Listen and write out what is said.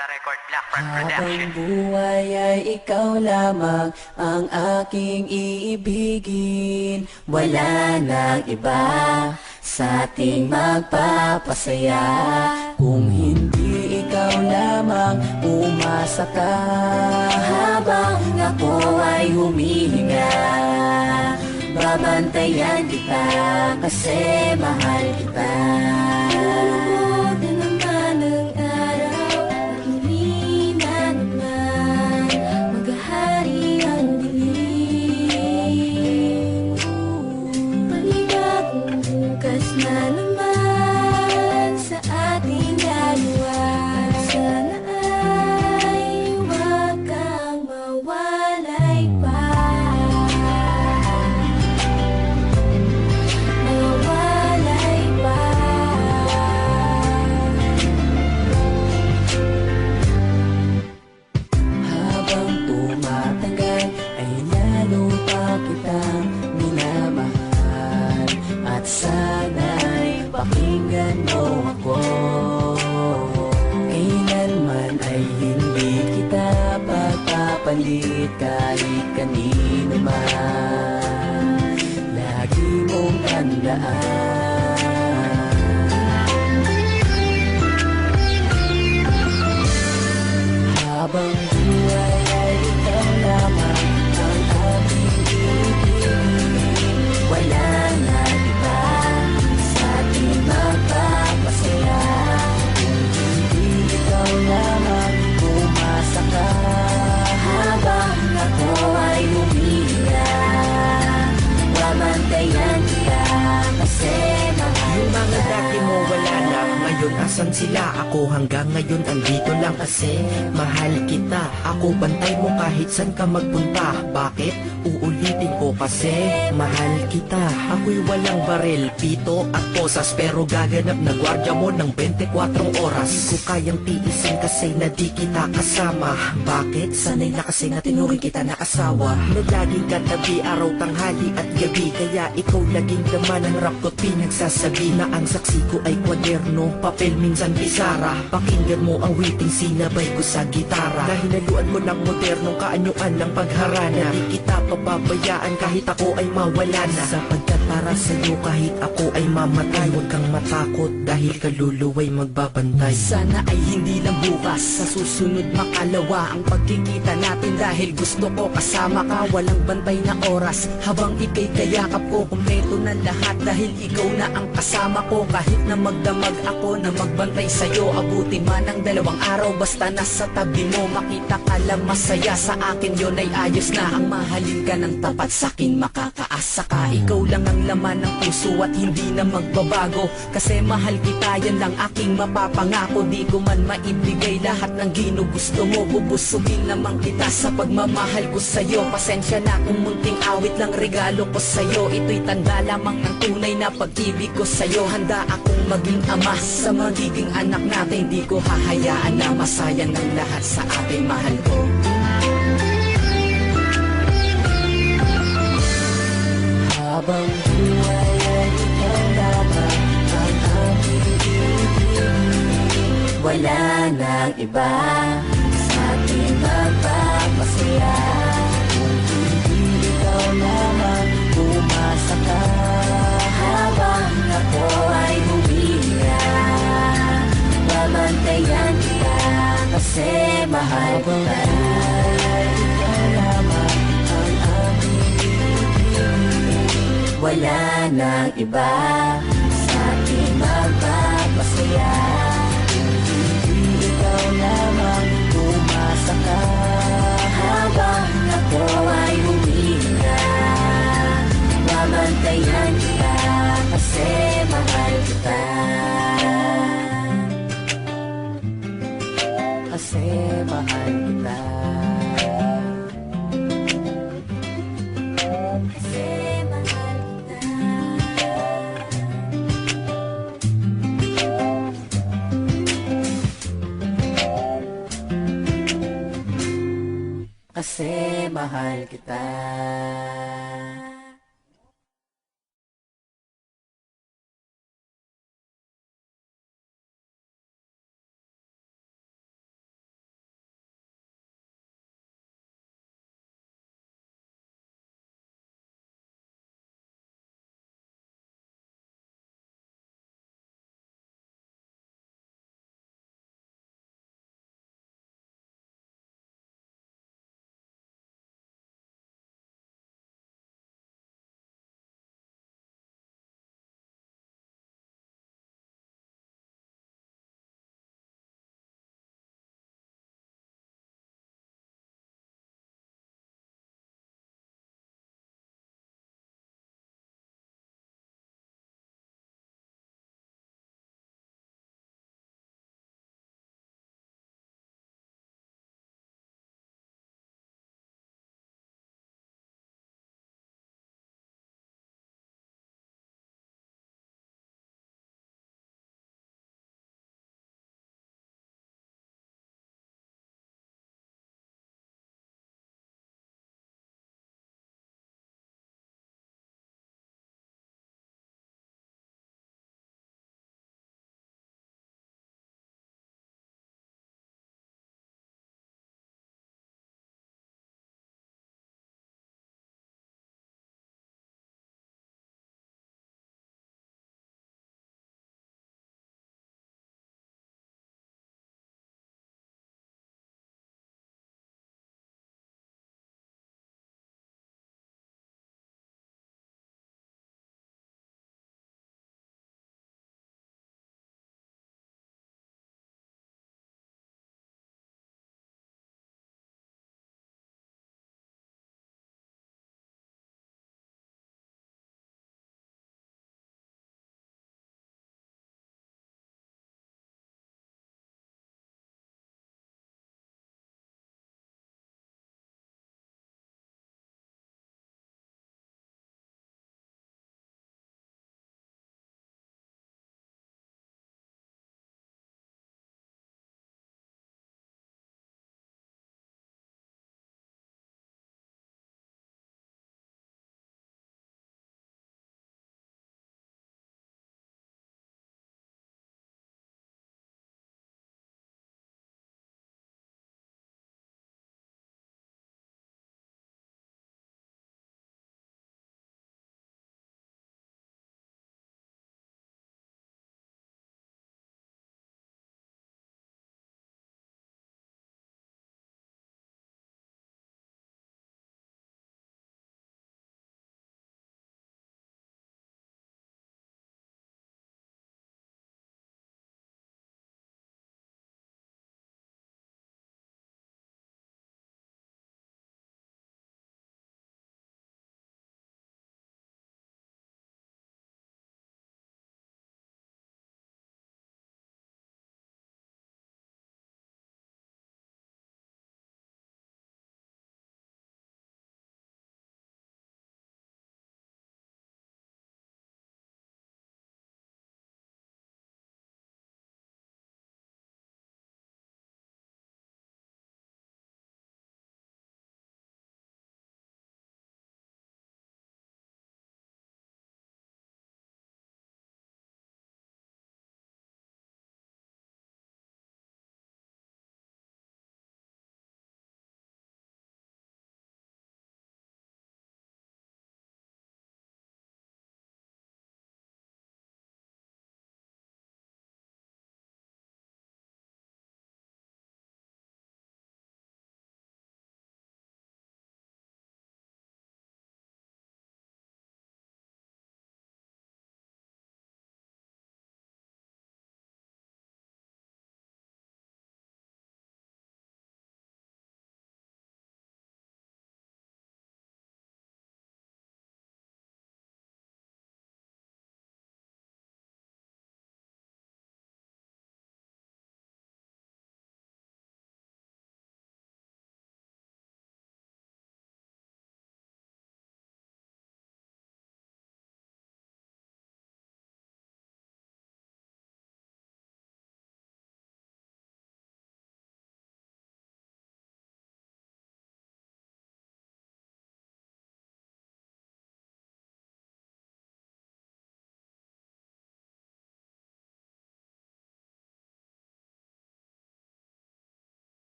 the record, Blackfront Habang Production. buhay ay ikaw lamang ang aking iibigin. Wala nang iba sa ating magpapasaya. Kung hindi ikaw lamang, umasa ka. Habang ako ay humihinga, babantayan kita kasi mahal kita. Na naman sa ating dalawa, sana ay huwag kang mawalay pa. Mawalay pa. Habang tumatagal ay lalo pa kitang minamahal. At sana'y pakinggan mo ako. Kailanman ay hindi kita pagpapalit kahit kanino man. Lagi mong tandaan, habang buhay ay ikaw lamang ang aming ibigin. Wala na iba sa ating magpapasaya. Kung hindi ikaw lamang, umasa ka. Habang ako ay humihinga, babantayan kita kasi mahal Yung mga kita. dati mo wala na, ngayon asan sila? Ako hanggang ngayon andito lang kasi mahal kita. Ako bantay mo kahit saan ka magpunta. Bakit? Uulitin ko kasi mahal kita. Ako'y walang baril, pito at posas, pero gaganap na gwardya mo ng 24 oras. Di ko kayang tiisin kasi na di kita kasama. Bakit? Sanay na kasi na tinuring kita na asawa. Na laging katabi araw, tanghali at gabi. Kaya ikaw laging laman ng rap ko't pinagsasabi na ang saksi ko ay kwaderno, papel, minsan pisara. Pakinggan mo ang witing sinabay ko sa gitara. Na hinaluan ko ng modernong kaanyuan ng pagharana. Di kita pababayaan kahit ako ay mawala na. Sapagkat para sa'yo kahit ako ay mamatay, huwag kang matakot dahil kaluluwa'y magbabantay. Sana ay hindi lang bukas, sa susunod makalawa ang pagkikita natin. Dahil gusto ko kasama ka, walang bantay na oras. Habang ika'y kayakap ko, kumpleto na lahat. Dahil ikaw na ang kasama ko, kahit na magdamag ako na magbantay sa'yo. Abuti man ang 2 araw, basta nasa tabi mo. Makita ka lang masaya sa akin, yun ay ayos na. Ang mahalin ka ng tapat sa'kin, makakaasa ka. Ikaw lang ang laman ng puso at hindi na magbabago. Kasi mahal kita, yan lang aking mapapangako. Di ko man maibigay lahat ng ginugusto mo. Bubusugin naman kita sa pagmamahal ko sa'yo. Pasensya na kung munting awit lang regalo ko sa'yo. Ito'y tanda lamang ng tunay na pag-ibig ko sa'yo. Handa akong maging ama sa magiging anak natin. Di ko hahayaan na masayang ang lahat sa ating mahal ko. Habang buhay ay ikaw lamang ang aming ibigin. Wala nang iba sa ating magpapasaya. Kung hindi ikaw lamang, umasa ka. Habang ako ay humihinga, babantayan kita kasi mahal kita. Ikaw lamang ang aming ibigin. Wala nang iba sa ating magpapasaya. Kung hindi ikaw lamang, umasa ka. Habang ako ay humihinga, babantayan kita kasi mahal kita. Kasi mahal kita. Kasi mahal kita. Kasi mahal kita.